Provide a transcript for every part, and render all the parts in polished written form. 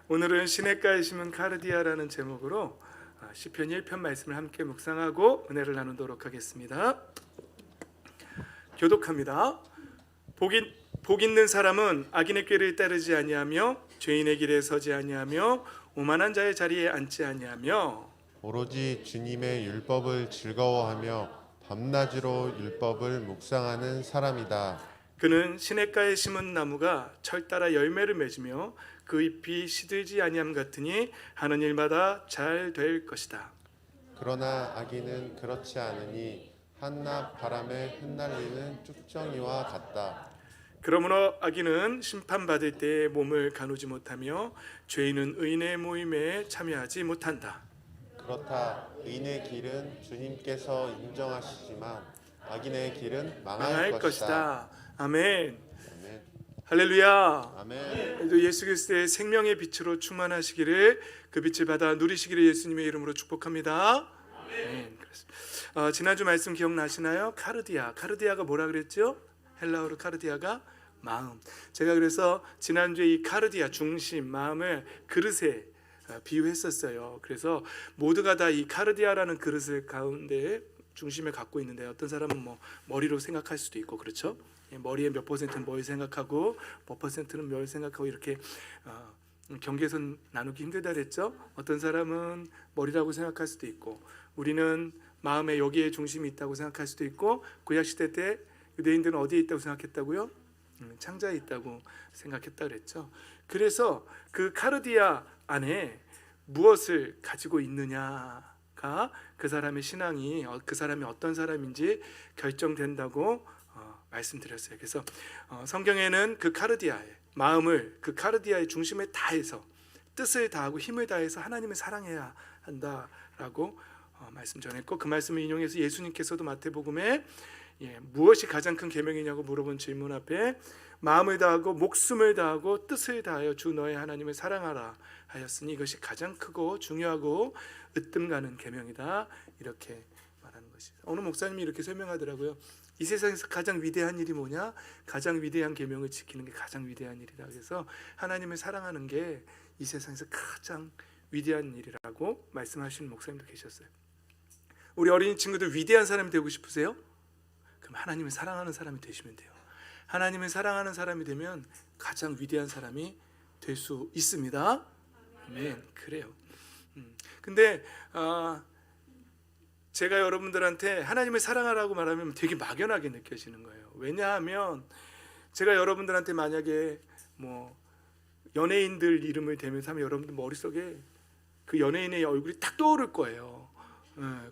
오늘은 시냇가에 심은 카르디아라는 제목으로 시편 1편 말씀을 함께 묵상하고 은혜를 나누도록 하겠습니다. 교독합니다. 복 있는 사람은 악인의 꾀를 따르지 아니하며 죄인의 길에 서지 아니하며 오만한 자의 자리에 앉지 아니하며 오로지 주님의 율법을 즐거워하며 밤낮으로 율법을 묵상하는 사람이다. 그는 시냇가에 심은 나무가 철 따라 열매를 맺으며 그 잎이 시들지 아니함 같으니 하는 일마다 잘 될 것이다. 그러나 악인은 그렇지 않으니 한낮 바람에 흩날리는 쭉정이와 같다. 그러므로 악인은 심판받을 때에 몸을 가누지 못하며 죄인은 의인의 모임에 참여하지 못한다. 그렇다. 의인의 길은 주님께서 인정하시지만 악인의 길은 망할 망할 것이다. 아멘. 아멘. 할렐루야. 아멘. 예수 그리스도의 생명의 빛으로 충만하시기를, 그 빛을 받아 누리시기를 예수님의 이름으로 축복합니다. 아멘. 지난주 말씀 기억나시나요? 카르디아가 뭐라 그랬죠? 헬라어로 카르디아가 마음. 제가 그래서 지난주에 이 카르디아 중심, 마음을 그릇에 비유했었어요. 그래서 모두가 다 이 카르디아라는 그릇을 가운데 중심에 갖고 있는데, 어떤 사람은 뭐 머리로 생각할 수도 있고, 그렇죠? 머리의 몇 퍼센트는 뭘 생각하고 몇 퍼센트는 뭘 생각하고, 이렇게 경계선 나누기 힘들다 그랬죠? 어떤 사람은 머리라고 생각할 수도 있고, 우리는 마음에 여기에 중심이 있다고 생각할 수도 있고, 구약시대 때 유대인들은 어디에 있다고 생각했다고요? 창자에 있다고 생각했다 그랬죠. 그래서 그 카르디아 안에 무엇을 가지고 있느냐가 그 사람의 신앙이, 그 사람이 어떤 사람인지 결정된다고 말씀드렸어요. 그래서 성경에는 그 카르디아의 마음을, 그 카르디아의 중심에 다해서, 뜻을 다하고 힘을 다해서 하나님을 사랑해야 한다라고 말씀 전했고, 그 말씀을 인용해서 예수님께서도 마태복음에 무엇이 가장 큰 계명이냐고 물어본 질문 앞에 마음을 다하고 목숨을 다하고 뜻을 다하여 주 너의 하나님을 사랑하라 하였으니 이것이 가장 크고 중요하고 으뜸 가는 계명이다, 이렇게 말하는 것이죠. 어느 목사님이 이렇게 설명하더라고요. 이 세상에서 가장 위대한 일이 뭐냐? 가장 위대한 계명을 지키는 게 가장 위대한 일이다. 그래서 하나님을 사랑하는 게 이 세상에서 가장 위대한 일이라고 말씀하시는 목사님도 계셨어요. 우리 어린이 친구들 위대한 사람이 되고 싶으세요? 그럼 하나님을 사랑하는 사람이 되시면 돼요. 하나님을 사랑하는 사람이 되면 가장 위대한 사람이 될 수 있습니다. 아멘. 그래요. 근데 제가 여러분들한테 하나님을 사랑하라고 말하면 되게 막연하게 느껴지는 거예요. 왜냐하면 제가 여러분들한테 만약에 뭐 연예인들 이름을 대면서 하면 여러분들 머릿속에 그 연예인의 얼굴이 딱 떠오를 거예요.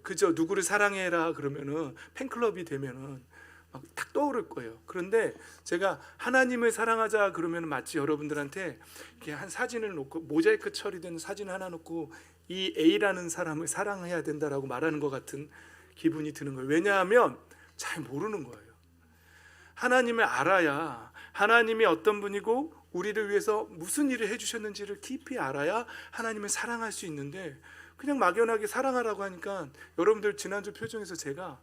그저 누구를 사랑해라 그러면은 팬클럽이 되면은 막 딱 떠오를 거예요. 그런데 제가 하나님을 사랑하자 그러면 마치 여러분들한테 이렇게 한 사진을 놓고, 모자이크 처리된 사진 하나 놓고 이 A라는 사람을 사랑해야 된다라고 말하는 것 같은 기분이 드는 거예요. 왜냐하면 잘 모르는 거예요. 하나님을 알아야, 하나님이 어떤 분이고 우리를 위해서 무슨 일을 해주셨는지를 깊이 알아야 하나님을 사랑할 수 있는데, 그냥 막연하게 사랑하라고 하니까 여러분들 지난주 표정에서 제가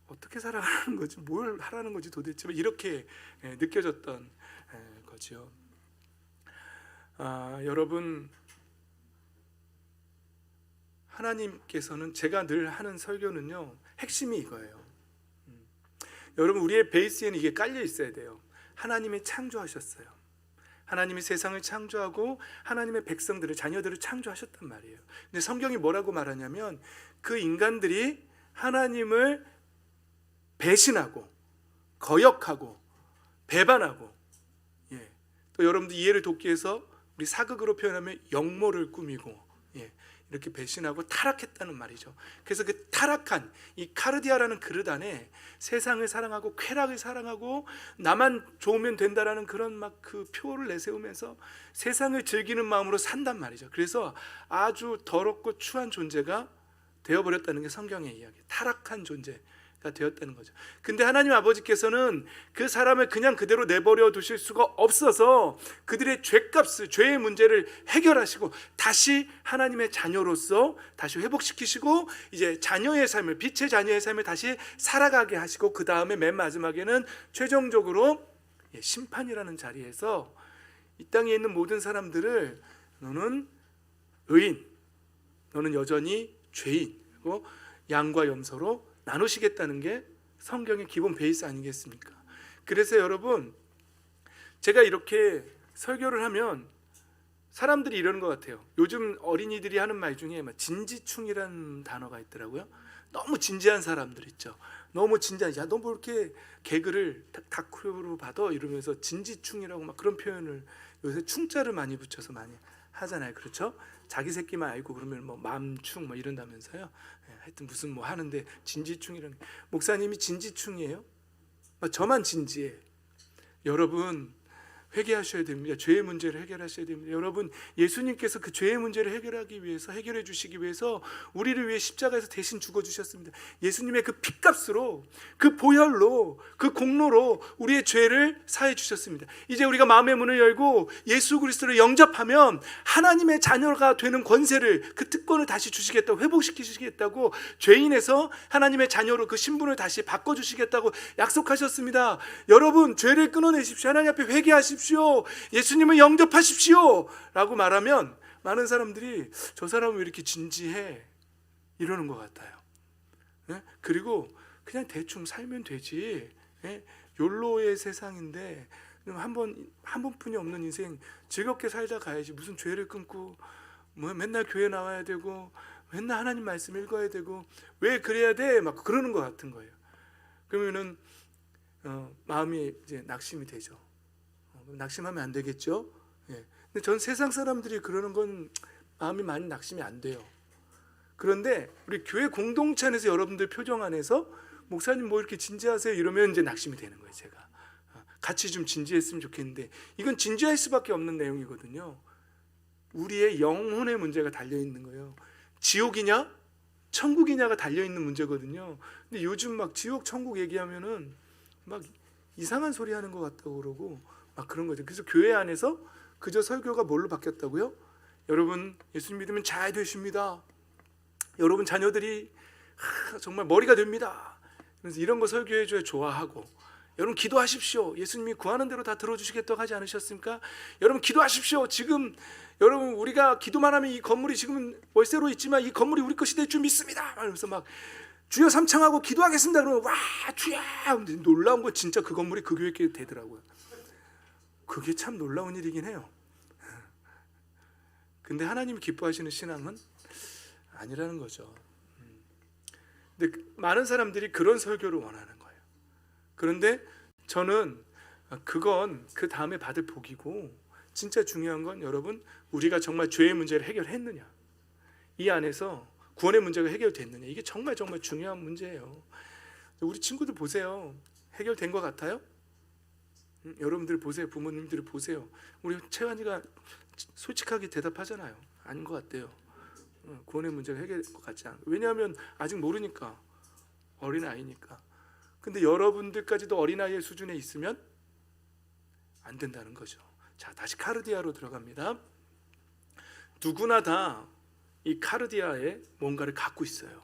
어떻게 사랑하는 거지, 뭘 하라는 거지 도대체, 이렇게 느껴졌던 거죠. 여러분, 하나님께서는, 제가 늘 하는 설교는요, 핵심이 이거예요. 여러분, 우리의 베이스에는 이게 깔려 있어야 돼요. 하나님이 창조하셨어요. 하나님이 세상을 창조하고 하나님의 백성들을, 자녀들을 창조하셨단 말이에요. 근데 성경이 뭐라고 말하냐면 그 인간들이 하나님을 배신하고 거역하고 배반하고, 또 여러분들 이해를 돕기 위해서 우리 사극으로 표현하면 역모를 꾸미고, 이렇게 배신하고 타락했다는 말이죠. 그래서 그 타락한 이 카르디아라는 그릇 안에 세상을 사랑하고 쾌락을 사랑하고 나만 좋으면 된다라는 그런 막 그 표를 내세우면서 세상을 즐기는 마음으로 산단 말이죠. 그래서 아주 더럽고 추한 존재가 되어버렸다는 게 성경의 이야기예요. 타락한 존재가 되었다는 거죠. 근데 하나님 아버지께서는 그 사람을 그냥 그대로 내버려 두실 수가 없어서 그들의 죄값을, 죄의 문제를 해결하시고 다시 하나님의 자녀로서 다시 회복시키시고, 이제 자녀의 삶을, 빛의 자녀의 삶을 다시 살아가게 하시고, 그 다음에 맨 마지막에는 최종적으로 심판이라는 자리에서 이 땅에 있는 모든 사람들을 너는 의인, 너는 여전히 죄인, 그리고 양과 염소로 나누시겠다는 게 성경의 기본 베이스 아니겠습니까? 그래서 여러분, 제가 이렇게 설교를 하면 사람들이 이러는 것 같아요. 요즘 어린이들이 하는 말 중에 진지충이라는 단어가 있더라고요. 너무 진지한 사람들 있죠. 너무 진지한, 야, 너 뭐 이렇게 개그를 다큐로 봐도 이러면서 진지충이라고 막 그런 표현을 요새 충자를 많이 붙여서 많이 하잖아요. 그렇죠? 자기 새끼만 알고 그러면 뭐 맘충 뭐 이런다면서요. 하여튼 무슨 뭐 하는데 진지충이라는, 목사님이 진지충이에요? 저만 진지해. 여러분, 회개하셔야 됩니다. 죄의 문제를 해결하셔야 됩니다. 여러분, 예수님께서 그 죄의 문제를 해결하기 위해서, 해결해 주시기 위해서 우리를 위해 십자가에서 대신 죽어주셨습니다. 예수님의 그 피값으로, 그 보혈로, 그 공로로 우리의 죄를 사해 주셨습니다. 이제 우리가 마음의 문을 열고 예수 그리스도를 영접하면 하나님의 자녀가 되는 권세를, 그 특권을 다시 주시겠다고, 회복시키시겠다고, 죄인에서 하나님의 자녀로 그 신분을 다시 바꿔주시겠다고 약속하셨습니다. 여러분, 죄를 끊어내십시오. 하나님 앞에 회개하십시오. 예수님을 영접하십시오 라고 말하면 많은 사람들이 저 사람은 왜 이렇게 진지해? 이러는 것 같아요. 그리고 그냥 대충 살면 되지. 욜로의 세상인데 한 번뿐이 없는 인생 즐겁게 살다 가야지. 무슨 죄를 끊고 뭐 맨날 교회 나와야 되고 맨날 하나님 말씀 읽어야 되고 왜 그래야 돼? 막 그러는 것 같은 거예요. 그러면은 마음이 이제 낙심이 되죠. 낙심하면 안 되겠죠. 근데 전 세상 사람들이 그러는 건 마음이 많이 낙심이 안 돼요. 그런데 우리 교회 공동체 안에서 여러분들 표정 안에서 목사님 뭐 이렇게 진지하세요 이러면 이제 낙심이 되는 거예요. 제가 같이 좀 진지했으면 좋겠는데 이건 진지할 수밖에 없는 내용이거든요. 우리의 영혼의 문제가 달려 있는 거예요. 지옥이냐 천국이냐가 달려 있는 문제거든요. 근데 요즘 막 지옥 천국 얘기하면은 막 이상한 소리 하는 것 같다고 그러고 막 그런 거죠. 그래서 교회 안에서 그저 설교가 뭘로 바뀌었다고요? 여러분, 예수님 믿으면 잘 되십니다. 여러분 자녀들이 정말 머리가 됩니다. 그래서 이런 거 설교해줘야 좋아하고, 여러분 기도하십시오. 예수님이 구하는 대로 다 들어주시겠다고 하지 않으셨습니까? 여러분 기도하십시오. 지금 여러분 우리가 기도만 하면 이 건물이 지금 월세로 있지만 이 건물이 우리 것이 될 줄 믿습니다. 그러면서 막 주여 삼창하고 기도하겠습니다. 그러면 와 주여. 근데 놀라운 거 진짜 그 건물이 그 교회 되더라고요. 그게 참 놀라운 일이긴 해요. 근데 하나님이 기뻐하시는 신앙은 아니라는 거죠. 근데 많은 사람들이 그런 설교를 원하는 거예요. 그런데 저는 그건 그 다음에 받을 복이고, 진짜 중요한 건 여러분, 우리가 정말 죄의 문제를 해결했느냐, 이 안에서 구원의 문제가 해결됐느냐, 이게 정말 중요한 문제예요. 우리 친구들 보세요. 해결된 것 같아요? 여러분들 보세요. 부모님들 보세요. 우리 채환이가 솔직하게 대답하잖아요. 아닌 것 같대요. 구원의 문제가 해결될 것 같지 않아요. 왜냐하면 아직 모르니까, 어린아이니까. 근데 여러분들까지도 어린아이의 수준에 있으면 안 된다는 거죠. 자, 다시 카르디아로 들어갑니다. 누구나 다 이 카르디아에 뭔가를 갖고 있어요.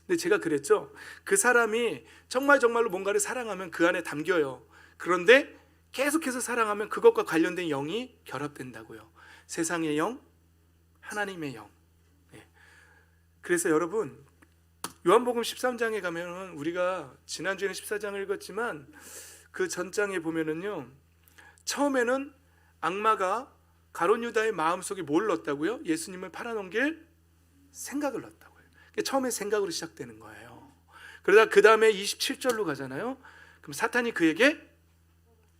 근데 제가 그랬죠. 그 사람이 정말로 뭔가를 사랑하면 그 안에 담겨요. 그런데 계속해서 사랑하면 그것과 관련된 영이 결합된다고요. 세상의 영, 하나님의 영. 그래서 여러분, 요한복음 13장에 가면은, 우리가 지난주에는 14장을 읽었지만 그 전장에 보면은요, 처음에는 악마가 가룟 유다의 마음속에 뭘 넣었다고요? 예수님을 팔아넘길 생각을 넣었다고요. 처음에 생각으로 시작되는 거예요. 그러다 그 다음에 27절로 가잖아요. 그럼 사탄이 그에게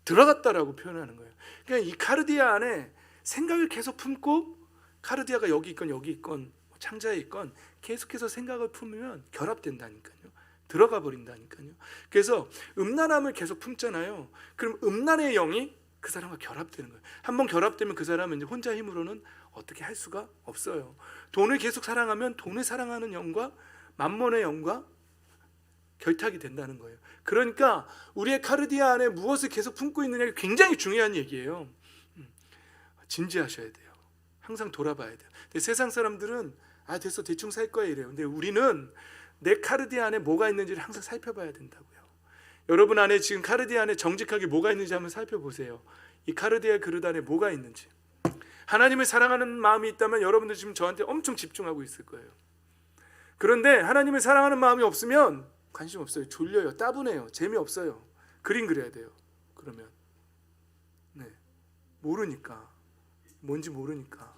들어갔다라고 표현하는 거예요. 그러니까 이 카르디아 안에 생각을 계속 품고, 카르디아가 여기 있건 창자에 있건 계속해서 생각을 품으면 결합된다니까요. 들어가 버린다니까요. 그래서 음란함을 계속 품잖아요. 그럼 음란의 영이 그 사람과 결합되는 거예요. 한번 결합되면 그 사람은 이제 혼자 힘으로는 어떻게 할 수가 없어요. 돈을 계속 사랑하면 돈을 사랑하는 영과 만몬의 영과 결탁이 된다는 거예요. 그러니까 우리의 카르디아 안에 무엇을 계속 품고 있느냐가 굉장히 중요한 얘기예요. 진지하셔야 돼요. 항상 돌아봐야 돼요. 근데 세상 사람들은 됐어, 대충 살 거야 이래요. 근데 우리는 내 카르디아 안에 뭐가 있는지를 항상 살펴봐야 된다고요. 여러분 안에 지금 카르디아 안에 정직하게 뭐가 있는지 한번 살펴보세요. 이 카르디아 그릇 안에 뭐가 있는지. 하나님을 사랑하는 마음이 있다면 여러분들 지금 저한테 엄청 집중하고 있을 거예요. 그런데 하나님을 사랑하는 마음이 없으면 관심 없어요. 졸려요. 따분해요. 재미없어요. 그림 그려야 돼요. 그러면 모르니까, 뭔지 모르니까.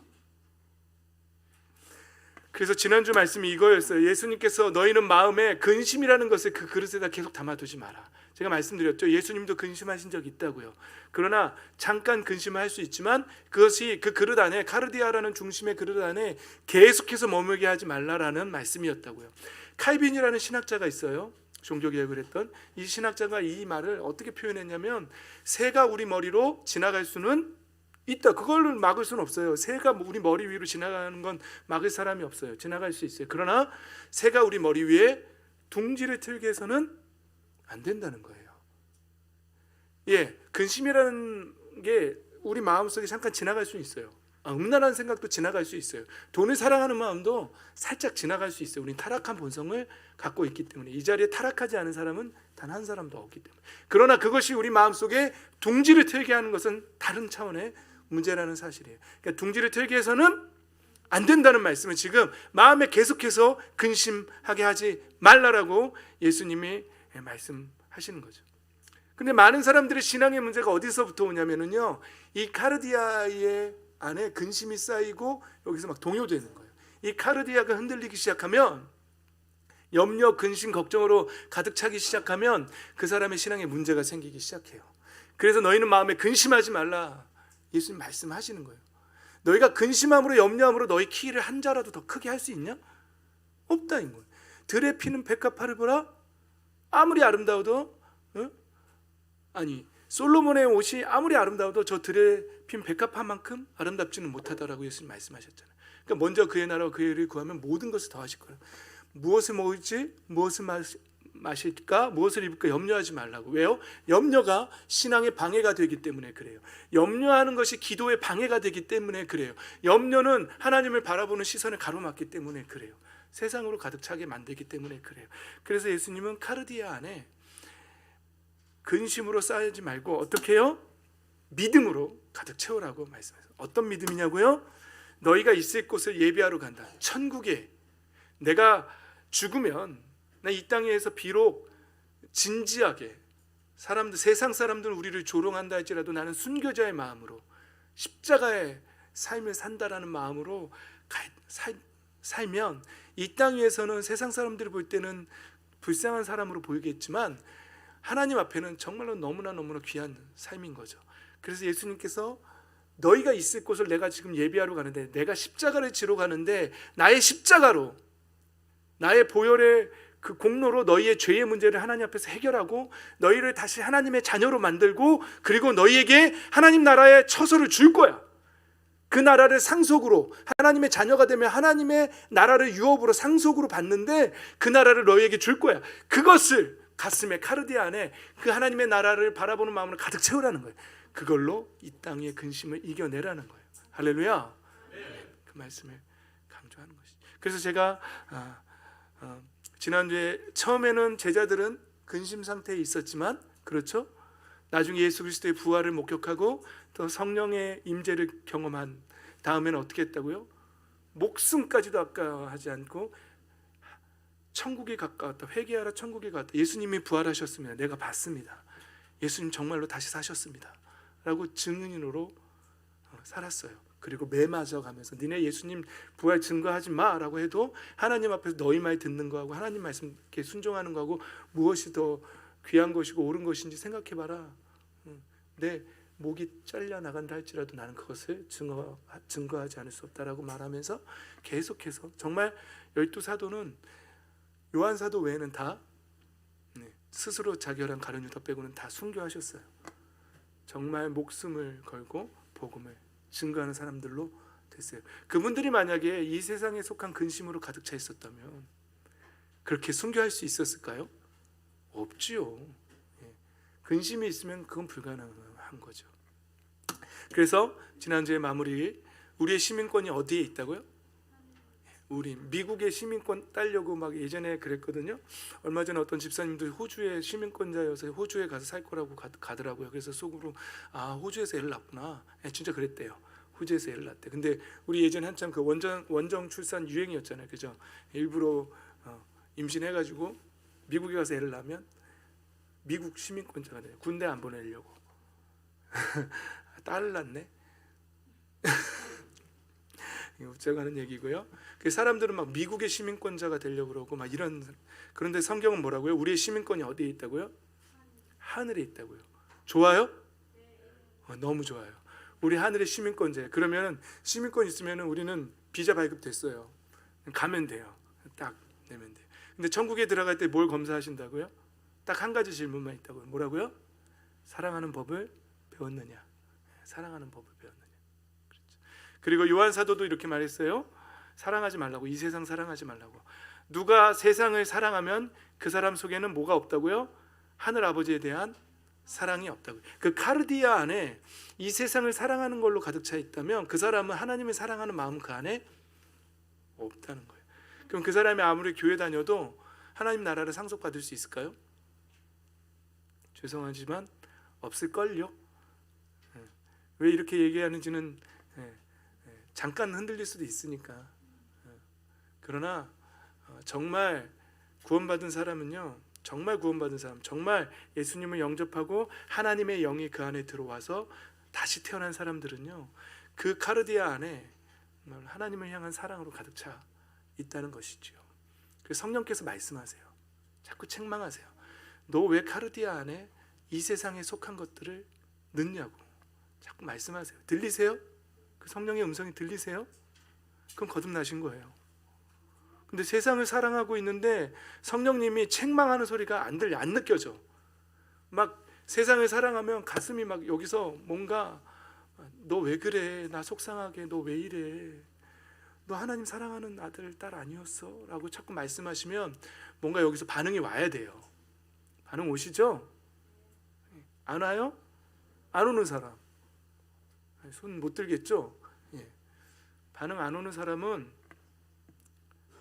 그래서 지난주 말씀이 이거였어요. 예수님께서 너희는 마음에 근심이라는 것을 그 그릇에다 계속 담아두지 마라. 제가 말씀드렸죠. 예수님도 근심하신 적이 있다고요. 그러나 잠깐 근심을 할 수 있지만 그것이 그 그릇 안에, 카르디아라는 중심의 그릇 안에 계속해서 머물게 하지 말라라는 말씀이었다고요. 칼빈이라는 신학자가 있어요. 종교개혁을 했던 이 신학자가 이 말을 어떻게 표현했냐면, 새가 우리 머리로 지나갈 수는 있다. 그걸 막을 수는 없어요. 새가 우리 머리 위로 지나가는 건 막을 사람이 없어요. 지나갈 수 있어요. 그러나 새가 우리 머리 위에 둥지를 틀게 해서는 안 된다는 거예요. 근심이라는 게 우리 마음속에 잠깐 지나갈 수 있어요. 음란한 생각도 지나갈 수 있어요. 돈을 사랑하는 마음도 살짝 지나갈 수 있어요. 우리는 타락한 본성을 갖고 있기 때문에. 이 자리에 타락하지 않은 사람은 단 한 사람도 없기 때문에. 그러나 그것이 우리 마음속에 둥지를 틀게 하는 것은 다른 차원의 문제라는 사실이에요. 그러니까 둥지를 틀게 해서는 안 된다는 말씀은 지금 마음에 계속해서 근심하게 하지 말라라고 예수님이 말씀하시는 거죠. 근데 많은 사람들의 신앙의 문제가 어디서부터 오냐면요, 이 카르디아의 안에 근심이 쌓이고 여기서 막 동요되는 거예요. 이 카르디아가 흔들리기 시작하면, 염려, 근심, 걱정으로 가득 차기 시작하면 그 사람의 신앙에 문제가 생기기 시작해요. 그래서 너희는 마음에 근심하지 말라, 예수님 말씀하시는 거예요. 너희가 근심함으로 염려함으로 너희 키를 한 자라도 더 크게 할 수 있냐? 없다인 거예요. 들에 피는 백합화를 보라. 아무리 아름다워도 솔로몬의 옷이 아무리 아름다워도 저 들에 핀 백합화만큼 아름답지는 못하다라고 예수님 말씀하셨잖아요. 그러니까 먼저 그의 나라와 그의 의를 구하면 모든 것을 더하실 거예요. 무엇을 먹을지, 무엇을 마실까, 무엇을 입을까 염려하지 말라고. 왜요? 염려가 신앙의 방해가 되기 때문에 그래요. 염려하는 것이 기도의 방해가 되기 때문에 그래요. 염려는 하나님을 바라보는 시선을 가로막기 때문에 그래요. 세상으로 가득 차게 만들기 때문에 그래요. 그래서 예수님은 카르디아 안에 근심으로 쌓이지 말고 어떻게 해요? 믿음으로 가득 채우라고 말씀하세요. 어떤 믿음이냐고요? 너희가 있을 곳을 예비하러 간다. 천국에 내가 죽으면, 나 이 땅에서 비록 진지하게 세상 사람들은 우리를 조롱한다 할지라도 나는 순교자의 마음으로 십자가의 삶을 산다라는 마음으로 살면 이 땅 위에서는 세상 사람들이 볼 때는 불쌍한 사람으로 보이겠지만 하나님 앞에는 정말로 너무나 귀한 삶인 거죠. 그래서 예수님께서 너희가 있을 곳을 내가 지금 예비하러 가는데, 내가 십자가를 지러 가는데 나의 십자가로, 나의 보혈의 그 공로로 너희의 죄의 문제를 하나님 앞에서 해결하고 너희를 다시 하나님의 자녀로 만들고, 그리고 너희에게 하나님 나라의 처소를 줄 거야. 그 나라를 상속으로, 하나님의 자녀가 되면 하나님의 나라를 유업으로 상속으로 받는데 그 나라를 너희에게 줄 거야. 그것을 가슴에, 카르디아 안에 그 하나님의 나라를 바라보는 마음으로 가득 채우라는 거예요. 그걸로 이 땅의 근심을 이겨내라는 거예요. 할렐루야. 그 말씀을 강조하는 것이죠. 그래서 제가 지난주에 처음에는 제자들은 근심 상태에 있었지만, 그렇죠? 나중에 예수 그리스도의 부활을 목격하고 또 성령의 임재를 경험한 다음에는 어떻게 했다고요? 목숨까지도 아까워하지 않고 천국에 가까웠다. 회개하라, 천국에 가까웠다. 예수님이 부활하셨습니다. 내가 봤습니다. 예수님 정말로 다시 사셨습니다. 라고 증인으로 살았어요. 그리고 매 맞아 가면서 니네 예수님 부활 증거하지 마라고 해도 하나님 앞에서 너희 말 듣는 거하고 하나님 말씀 이렇게 순종하는 거하고 무엇이 더 귀한 것이고 옳은 것인지 생각해봐라. 내 목이 잘려 나간다 할지라도 나는 그것을 증거하지 않을 수 없다라고 말하면서 계속해서, 정말 12사도는 요한 사도 외에는 다 스스로 자결한 가룟 유다 빼고는 다 순교하셨어요. 정말 목숨을 걸고 복음을 증거하는 사람들로 됐어요. 그분들이 만약에 이 세상에 속한 근심으로 가득 차 있었다면 그렇게 순교할 수 있었을까요? 없지요. 근심이 있으면 그건 불가능한 거죠. 그래서 지난주에 마무리, 우리의 시민권이 어디에 있다고요? 우리 미국의 시민권 따려고 막 예전에 그랬거든요. 얼마 전에 어떤 집사님도 호주의 시민권자여서 호주에 가서 살 거라고 가더라고요. 그래서 속으로 아, 호주에서 애를 낳구나. 진짜 그랬대요. 호주에서 애를 낳대. 근데 우리 예전에 한참 그 원정 출산 유행이었잖아요. 그죠? 일부러 임신해가지고 미국에 가서 애를 낳으면 미국 시민권자가 돼요. 군대 안 보내려고. 딸을 낳네. 제가 하는 얘기고요. 그 사람들은 막 미국의 시민권자가 되려고 그러고 막 이런. 그런데 성경은 뭐라고요? 우리의 시민권이 어디에 있다고요? 하늘에 있다고요. 좋아요? 너무 좋아요. 우리 하늘의 시민권자예요. 그러면 시민권 있으면 우리는 비자 발급됐어요. 가면 돼요. 딱 내면 돼요. 근데 천국에 들어갈 때 뭘 검사하신다고요? 딱 한 가지 질문만 있다고요. 뭐라고요? 사랑하는 법을 배웠느냐? 사랑하는 법을 배웠느냐? 그렇죠. 그리고 요한 사도도 이렇게 말했어요. 사랑하지 말라고. 이 세상 사랑하지 말라고. 누가 세상을 사랑하면 그 사람 속에는 뭐가 없다고요? 하늘 아버지에 대한 사랑이 없다고요. 그 카르디아 안에 이 세상을 사랑하는 걸로 가득 차 있다면 그 사람은 하나님을 사랑하는 마음 그 안에 없다는 거예요. 그럼 그 사람이 아무리 교회 다녀도 하나님 나라를 상속받을 수 있을까요? 죄송하지만 없을걸요. 왜 이렇게 얘기하는지는 잠깐 흔들릴 수도 있으니까. 그러나 정말 구원받은 사람은요, 정말 구원받은 사람, 정말 예수님을 영접하고 하나님의 영이 그 안에 들어와서 다시 태어난 사람들은요, 그 카르디아 안에 하나님을 향한 사랑으로 가득 차 있다는 것이지요. 그래서 성령께서 말씀하세요. 자꾸 책망하세요. 너 왜 카르디아 안에 이 세상에 속한 것들을 넣냐고 자꾸 말씀하세요. 들리세요? 그 성령의 음성이 들리세요? 그럼 거듭나신 거예요. 근데 세상을 사랑하고 있는데 성령님이 책망하는 소리가 안 들려, 안 느껴져. 막 세상을 사랑하면 가슴이 막 여기서 뭔가 너 왜 그래? 나 속상하게. 너 왜 이래? 너 하나님 사랑하는 아들, 딸 아니었어? 라고 자꾸 말씀하시면 뭔가 여기서 반응이 와야 돼요. 반응 오시죠? 안 와요? 안 오는 사람 손 못 들겠죠? 반응 안 오는 사람은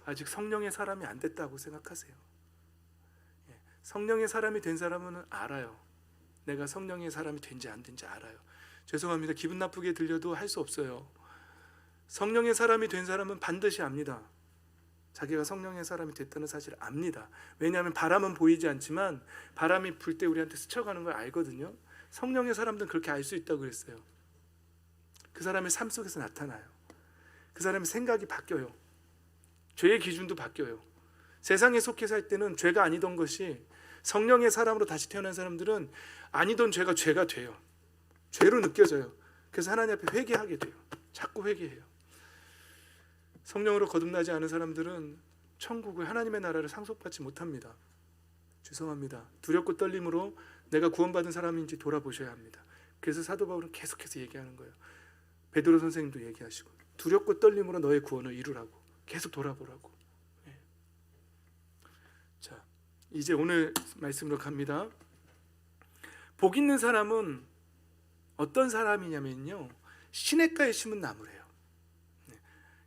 아직 성령의 사람이 안 됐다고 생각하세요. 성령의 사람이 된 사람은 알아요. 내가 성령의 사람이 된지 안 된지 알아요. 죄송합니다. 기분 나쁘게 들려도 할 수 없어요. 성령의 사람이 된 사람은 반드시 압니다. 자기가 성령의 사람이 됐다는 사실을 압니다. 왜냐하면 바람은 보이지 않지만 바람이 불 때 우리한테 스쳐가는 걸 알거든요. 성령의 사람들은 그렇게 알 수 있다고 그랬어요. 그 사람의 삶 속에서 나타나요. 그 사람의 생각이 바뀌어요. 죄의 기준도 바뀌어요. 세상에 속해 살 때는 죄가 아니던 것이 성령의 사람으로 다시 태어난 사람들은 아니던 죄가 돼요. 죄로 느껴져요. 그래서 하나님 앞에 회개하게 돼요. 자꾸 회개해요. 성령으로 거듭나지 않은 사람들은 천국을, 하나님의 나라를 상속받지 못합니다. 죄송합니다. 두렵고 떨림으로 내가 구원받은 사람인지 돌아보셔야 합니다. 그래서 사도 바울은 계속해서 얘기하는 거예요. 베드로 선생님도 얘기하시고 두렵고 떨림으로 너의 구원을 이루라고 계속 돌아보라고. 자, 이제 오늘 말씀으로 갑니다. 복 있는 사람은 어떤 사람이냐면요, 시냇가에 심은 나무래요.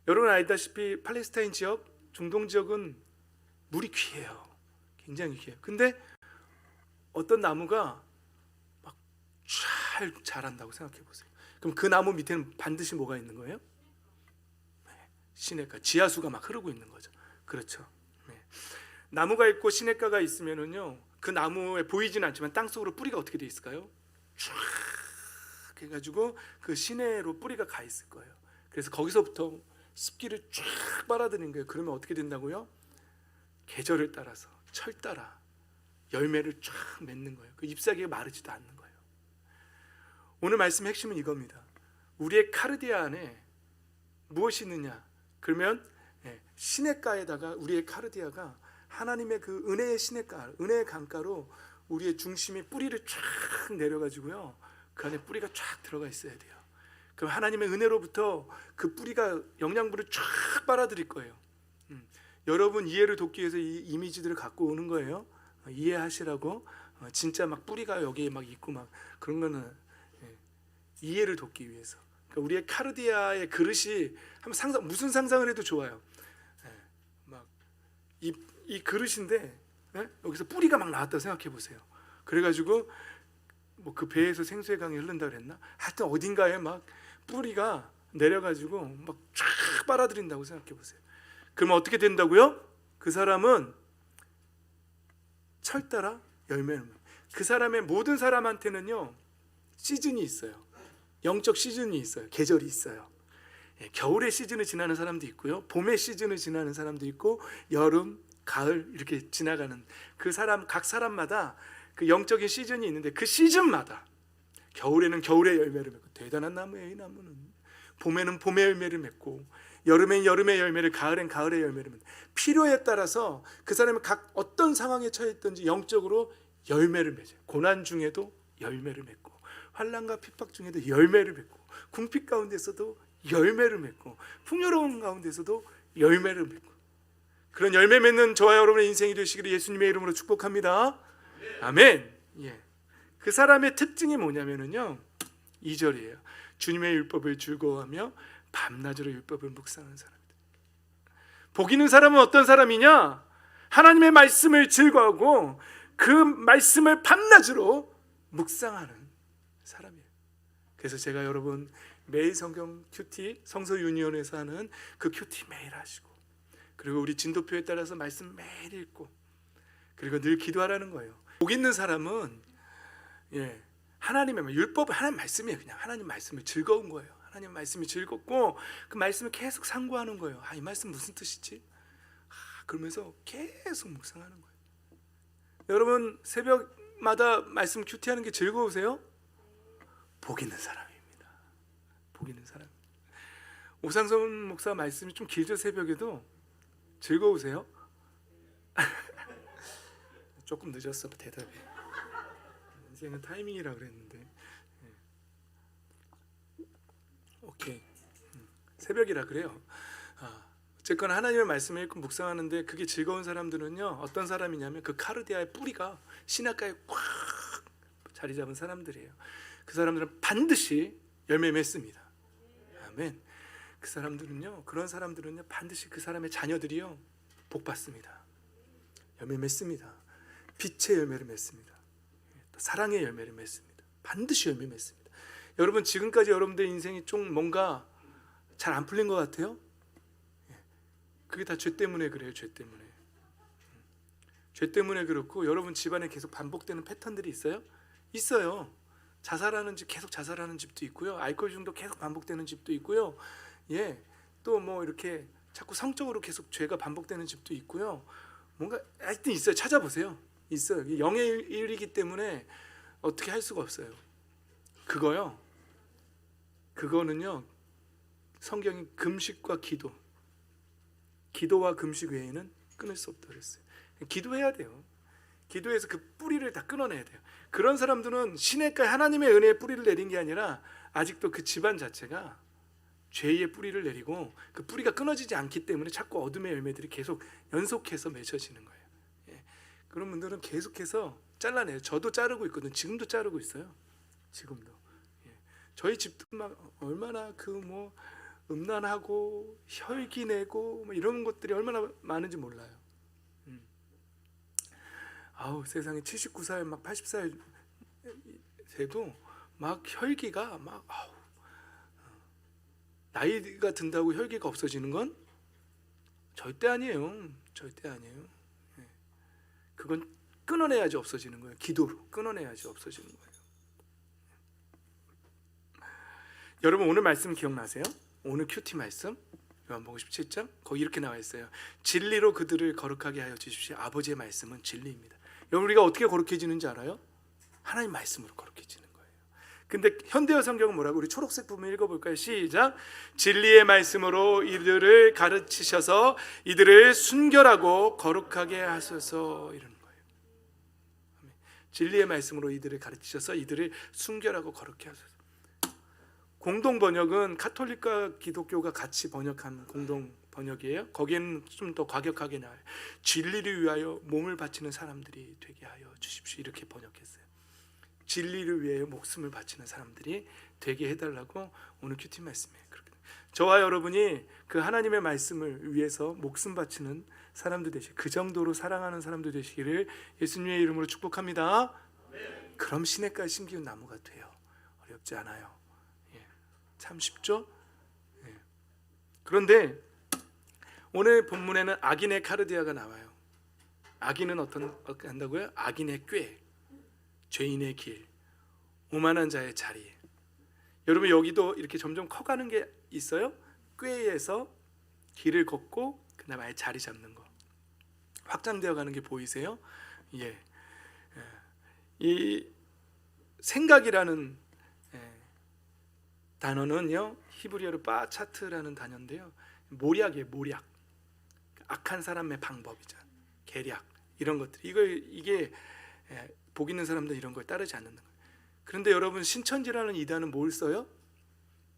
여러분 알다시피 팔레스타인 지역, 중동 지역은 물이 귀해요. 굉장히 귀해요. 근데 어떤 나무가 막 잘 자란다고 생각해 보세요. 그럼 그 나무 밑에는 반드시 뭐가 있는 거예요? 시냇가, 지하수가 막 흐르고 있는 거죠. 그렇죠. 나무가 있고 시냇가가 있으면은요, 그 나무에 보이지는 않지만 땅 속으로 뿌리가 어떻게 돼 있을까요? 쫙 해가지고 그 시내로 뿌리가 가 있을 거예요. 그래서 거기서부터 습기를 쫙 빨아들이는 거예요. 그러면 어떻게 된다고요? 계절을 따라서 철 따라 열매를 쫙 맺는 거예요. 그 잎사귀가 마르지도 않는 거예요. 오늘 말씀 핵심은 이겁니다. 우리의 카르디아 안에 무엇이 있느냐? 그러면 시냇가에다가 우리의 카르디아가 하나님의 그 은혜의 시냇가, 은혜의 강가로 우리의 중심에 뿌리를 쫙 내려가지고요, 그 안에 뿌리가 쫙 들어가 있어야 돼요. 그럼 하나님의 은혜로부터 그 뿌리가 영양분을 쫙 빨아들일 거예요. 여러분 이해를 돕기 위해서 이 이미지들을 갖고 오는 거예요. 이해하시라고. 진짜 막 뿌리가 여기에 막 있고 막 그런 거는 이해를 돕기 위해서. 그러니까 우리의 카르디아의 그릇이 한번 무슨 상상을 해도 좋아요. 이 그릇인데 여기서 뿌리가 막 나왔다고 생각해 보세요. 그래가지고 뭐 그 배에서 생수의 강이 흐른다 그랬나? 하여튼 어딘가에 막 뿌리가 내려가지고 막 쫙 빨아들인다고 생각해 보세요. 그러면 어떻게 된다고요? 그 사람은 철 따라 열매를 맺어요. 그 사람의 모든 사람한테는요 시즌이 있어요. 영적 시즌이 있어요. 계절이 있어요. 겨울의 시즌을 지나는 사람도 있고요, 봄의 시즌을 지나는 사람도 있고, 여름, 가을 이렇게 지나가는 그 사람, 각 사람마다 그 영적인 시즌이 있는데 그 시즌마다 겨울에는 겨울의 열매를 맺고, 대단한 나무예요 이 나무는. 봄에는 봄의 열매를 맺고, 여름엔 여름의 열매를, 가을엔 가을의 열매를 맺고, 필요에 따라서 그 사람이 각 어떤 상황에 처해 있든지 영적으로 열매를 맺어요. 고난 중에도 열매를 맺고, 환난과 핍박 중에도 열매를 맺고, 궁핍 가운데서도 열매를 맺고, 풍요로운 가운데서도 열매를 맺고, 그런 열매 맺는 저와 여러분의 인생이 되시기를 예수님의 이름으로 축복합니다. 아멘. 예. 그 사람의 특징이 뭐냐면요 2절이에요. 주님의 율법을 즐거워하며 밤낮으로 율법을 묵상하는 사람이다. 복 있는 사람은 어떤 사람이냐? 하나님의 말씀을 즐거워하고 그 말씀을 밤낮으로 묵상하는 사람이에요. 그래서 제가 여러분 매일 성경 큐티, 성서 유니온에서 하는 그 큐티 매일 하시고, 그리고 우리 진도표에 따라서 말씀 매일 읽고, 그리고 늘 기도하라는 거예요. 복 있는 사람은 하나님의 율법, 하나님 말씀이에요. 그냥 하나님 말씀을 즐거운 거예요. 하나님 말씀이 즐겁고 그 말씀을 계속 상고하는 거예요. 이 말씀 무슨 뜻이지? 그러면서 계속 묵상하는 거예요. 여러분 새벽마다 말씀 큐티하는 게 즐거우세요? 복 있는 사람입니다. 복 있는 사람. 오상선 목사 말씀이 좀 길죠? 새벽에도 즐거우세요? 조금 늦었어 대답이. 인생은 타이밍이라 그랬는데. 오케이. 새벽이라 그래요. 어쨌거나 하나님의 말씀을 읽고 묵상하는데 그게 즐거운 사람들은요 어떤 사람이냐면 그 카르디아의 뿌리가 신학가에 꽉 자리 잡은 사람들이에요. 그 사람들은 반드시 열매 맺습니다. 아멘. 그 사람들은요, 그런 사람들은요 반드시 그 사람의 자녀들이요 복 받습니다. 열매 맺습니다. 빛의 열매를 맺습니다. 사랑의 열매를 맺습니다. 반드시 열매 맺습니다. 여러분 지금까지 여러분들 인생이 좀 뭔가 잘 안 풀린 것 같아요? 그게 다 죄 때문에 그래요. 죄 때문에. 죄 때문에 그렇고, 여러분 집안에 계속 반복되는 패턴들이 있어요? 있어요. 자살하는 집, 계속 자살하는 집도 있고요, 알코올 중독 계속 반복되는 집도 있고요, 또 뭐 이렇게 자꾸 성적으로 계속 죄가 반복되는 집도 있고요. 뭔가 하여튼 있어요. 찾아보세요. 있어요. 영의 일이기 때문에 어떻게 할 수가 없어요. 그거는요 성경이 금식과 기도와 금식 외에는 끊을 수 없다고 그랬어요. 기도해야 돼요. 기도해서 그 뿌리를 다 끊어내야 돼요. 그런 사람들은 시냇가에 하나님의 은혜의 뿌리를 내린 게 아니라 아직도 그 집안 자체가 죄의 뿌리를 내리고 그 뿌리가 끊어지지 않기 때문에 자꾸 어둠의 열매들이 계속 연속해서 맺혀지는 거예요. 그런 분들은 계속해서 잘라내요. 저도 자르고 있거든요. 지금도 자르고 있어요. 지금도. 저희 집도 막 얼마나 그 뭐 음란하고 혈기 내고 뭐 이런 것들이 얼마나 많은지 몰라요. 세상에 79살 막 80살 돼도 막 혈기가 막 나이가 든다고 혈기가 없어지는 건 절대 아니에요. 절대 아니에요. 그건 끊어내야지 없어지는 거예요. 기도로 끊어내야지 없어지는 거예요. 여러분 오늘 말씀 기억나세요? 오늘 큐티 말씀 요한복음 17장 거기 이렇게 나와 있어요. 진리로 그들을 거룩하게 하여 주십시오. 아버지의 말씀은 진리입니다. 여러분 우리가 어떻게 거룩해지는지 알아요? 하나님 말씀으로 거룩해지는 거예요. 근데 현대어 성경은 뭐라고? 우리 초록색 부분 읽어볼까요? 시작. 진리의 말씀으로 이들을 가르치셔서 이들을 순결하고 거룩하게 하소서, 이러는 거예요. 진리의 말씀으로 이들을 가르치셔서 이들을 순결하고 거룩하게 하소서. 공동 번역은 카톨릭과 기독교가 같이 번역한 공동 번역이에요. 거기에는 좀 더 과격하게 나와요. 진리를 위하여 몸을 바치는 사람들이 되게 하여 주십시오, 이렇게 번역했어요. 진리를 위하여 목숨을 바치는 사람들이 되게 해달라고 오늘 큐티 말씀이에요. 저와 여러분이 그 하나님의 말씀을 위해서 목숨 바치는 사람들 되시, 그 정도로 사랑하는 사람들 되시기를 예수님의 이름으로 축복합니다. 그럼 시냇가에 심기운 나무가 돼요. 어렵지 않아요. 예, 참 쉽죠? 예. 그런데 오늘 본문에는 악인의 카르디아가 나와요. 악인은 어떻게 한다고요? 악인의 꾀, 죄인의 길, 오만한 자의 자리. 여러분 여기도 이렇게 점점 커가는 게 있어요. 꾀에서 길을 걷고 그다음에 아예 자리 잡는 거 확장되어 가는 게 보이세요? 예. 이 생각이라는 단어는요 히브리어로 바차트라는 단어인데요, 모략이에요. 모략, 악한 사람의 방법이죠. 계략, 이런 것들, 이게 복 있는 사람들 이런 걸 따르지 않는 거예요. 그런데 여러분 신천지라는 이 단어는 뭘 써요?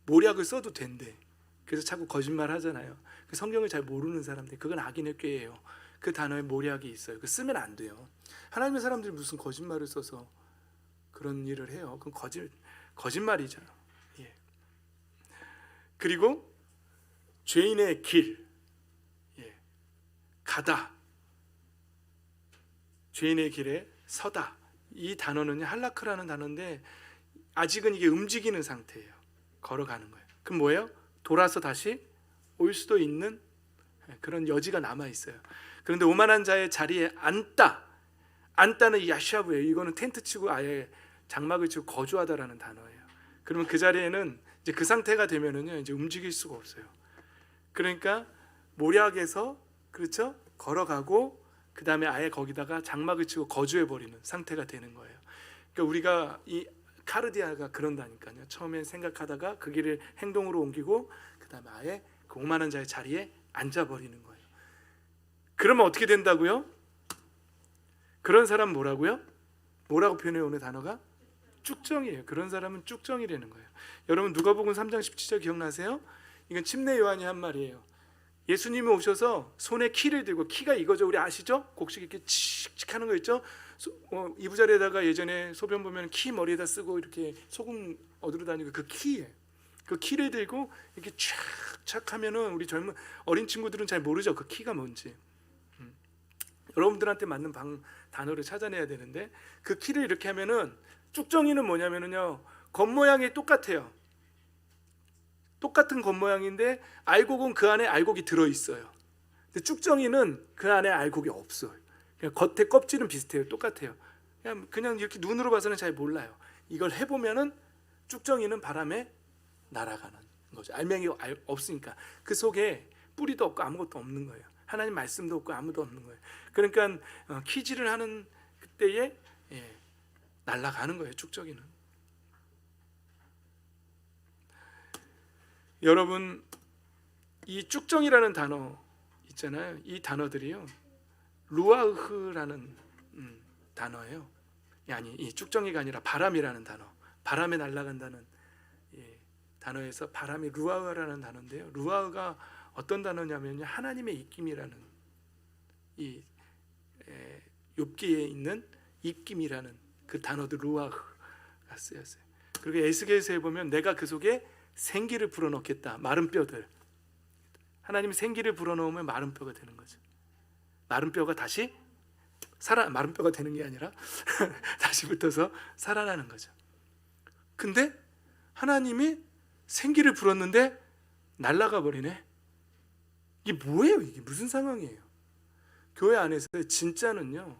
모략을 써도 된대. 그래서 자꾸 거짓말 하잖아요. 성경을 잘 모르는 사람들, 그건 악인의 꾀예요. 그 단어에 모략이 있어요. 그 쓰면 안 돼요. 하나님의 사람들이 무슨 거짓말을 써서 그런 일을 해요. 그건 거짓말이죠. 예. 그리고 죄인의 길, 예. 가다, 죄인의 길에 서다. 이 단어는 할라크라는 단어인데 아직은 이게 움직이는 상태예요. 걸어가는 거예요. 그럼 뭐예요? 돌아서 다시 올 수도 있는 그런 여지가 남아 있어요. 그런데 오만한 자의 자리에 앉다는 야샤브예요. 이거는 텐트 치고 아예 장막을 치고 거주하다라는 단어예요. 그러면 그 자리에는 이제 그 상태가 되면은요 이제 움직일 수가 없어요. 그러니까 모략에서 그렇죠? 걸어가고 그 다음에 아예 거기다가 장막을 치고 거주해 버리는 상태가 되는 거예요. 그러니까 우리가 이 카르디아가 그런다니까요. 처음엔 생각하다가 그 길을 행동으로 옮기고 그 다음에 아예 그 오만한 자의 자리에 앉아버리는 거예요. 그러면 어떻게 된다고요? 그런 사람 뭐라고요? 뭐라고 표현해요? 오늘 단어가? 쭉정이에요. 그런 사람은 쭉정이라는 거예요. 여러분 누가복음 3장 17절 기억나세요? 이건 침례 요한이 한 말이에요. 예수님이 오셔서 손에 키를 들고, 키가 이거죠. 우리 아시죠? 곡식 이렇게 칙칙 하는 거 있죠? 이부자리에다가 예전에 소변 보면 키 머리에다 쓰고 이렇게 소금 얻으러 다니고 그 키에 그 키를 들고 이렇게 촥촥 하면은 우리 젊은 어린 친구들은 잘 모르죠. 그 키가 뭔지. 여러분들한테 맞는 단어를 찾아내야 되는데 그 키를 이렇게 하면은 쭉정이는 뭐냐면은요 겉모양이 똑같아요. 똑같은 겉모양인데 알곡은 그 안에 알곡이 들어있어요. 근데 쭉정이는 그 안에 알곡이 없어요. 그냥 겉에 껍질은 비슷해요. 똑같아요. 그냥 이렇게 눈으로 봐서는 잘 몰라요. 이걸 해보면은 쭉정이는 바람에 날아가는 거죠. 알맹이가 없으니까 그 속에 뿌리도 없고 아무것도 없는 거예요. 하나님 말씀도 없고 아무도 없는 거예요. 그러니까 키질을 하는 그때에 날아가는 거예요. 쭉정이는. 여러분 이 쭉정이라는 단어 있잖아요. 이 단어들이요 루아흐라는 단어예요. 아니 이 쭉정이가 아니라 바람이라는 단어, 바람에 날아간다는 단어에서 바람이 루아흐라는 단어인데요. 루아흐가 어떤 단어냐면요 하나님의 입김이라는 이 욥기에 있는 입김이라는 그 단어도 루아흐가 쓰였어요. 그리고 에스겔서에 보면 내가 그 속에 생기를 불어넣겠다. 마른 뼈들. 하나님이 생기를 불어넣으면 마른 뼈가 되는 거죠. 마른 뼈가 다시 마른 뼈가 되는 게 아니라 다시 붙어서 살아나는 거죠. 근데 하나님이 생기를 불었는데 날아가 버리네. 이게 뭐예요? 이게 무슨 상황이에요? 교회 안에서 진짜는요,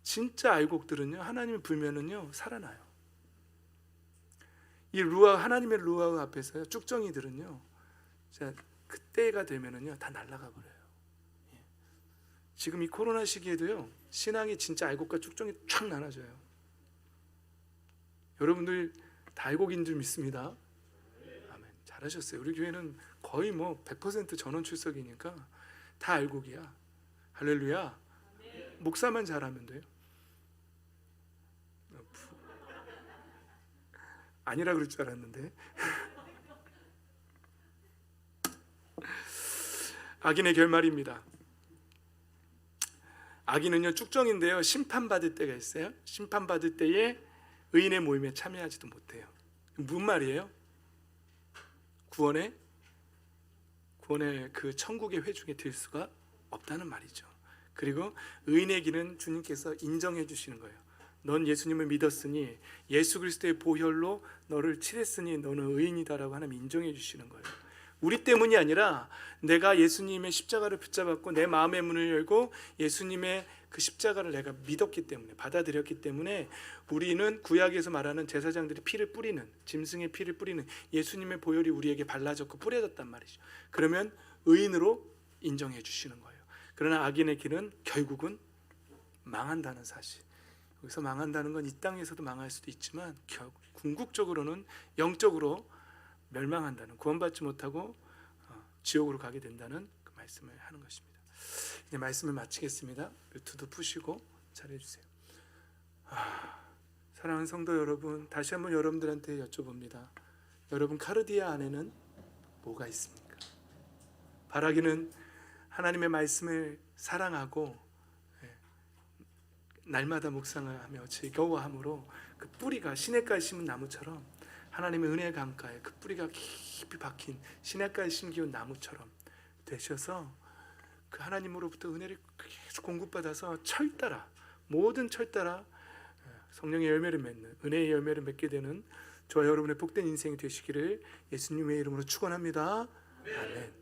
진짜 알곡들은요, 하나님이 불면은요 살아나요. 이 하나님의 루아흐 앞에서요 쭉정이들은요, 자 그때가 되면은요 다 날아가 버려요. 지금 이 코로나 시기에도요 신앙이 진짜 알곡과 쭉정이 쫙 나눠져요. 여러분들 다 알곡인 줄 믿습니다. 아멘. 잘하셨어요. 우리 교회는 거의 뭐 100% 전원 출석이니까 다 알곡이야. 할렐루야. 목사만 잘하면 돼요. 아니라 그럴 줄 알았는데. 악인의 결말입니다. 악인은요 쭉정인데요 심판받을 때가 있어요. 심판받을 때에 의인의 모임에 참여하지도 못해요. 무슨 말이에요? 구원의 구원의 그 천국의 회중에 들 수가 없다는 말이죠. 그리고 의인의 길은 주님께서 인정해 주시는 거예요. 넌 예수님을 믿었으니 예수 그리스도의 보혈로 너를 칠했으니 너는 의인이다라고 하나님 인정해 주시는 거예요. 우리 때문이 아니라 내가 예수님의 십자가를 붙잡았고 내 마음의 문을 열고 예수님의 그 십자가를 내가 믿었기 때문에, 받아들였기 때문에 우리는 구약에서 말하는 제사장들이 피를 뿌리는, 짐승의 피를 뿌리는 예수님의 보혈이 우리에게 발라졌고 뿌려졌단 말이죠. 그러면 의인으로 인정해 주시는 거예요. 그러나 악인의 길은 결국은 망한다는 사실. 여기서 망한다는 건 이 땅에서도 망할 수도 있지만 궁극적으로는 영적으로 멸망한다는, 구원받지 못하고 지옥으로 가게 된다는 그 말씀을 하는 것입니다. 이제 말씀을 마치겠습니다. 뮤트도 푸시고 잘해주세요. 사랑하는 성도 여러분, 다시 한번 여러분들한테 여쭤봅니다. 여러분 카르디아 안에는 뭐가 있습니까? 바라기는 하나님의 말씀을 사랑하고 날마다 묵상을 하며 즐거워함으로 그 뿌리가 시냇가에 심은 나무처럼 하나님의 은혜 강가에 그 뿌리가 깊이 박힌 시냇가에 심기운 나무처럼 되셔서 그 하나님으로부터 은혜를 계속 공급받아서 철 따라, 모든 철 따라 성령의 열매를 맺는, 은혜의 열매를 맺게 되는 저와 여러분의 복된 인생이 되시기를 예수님의 이름으로 축원합니다. 아멘.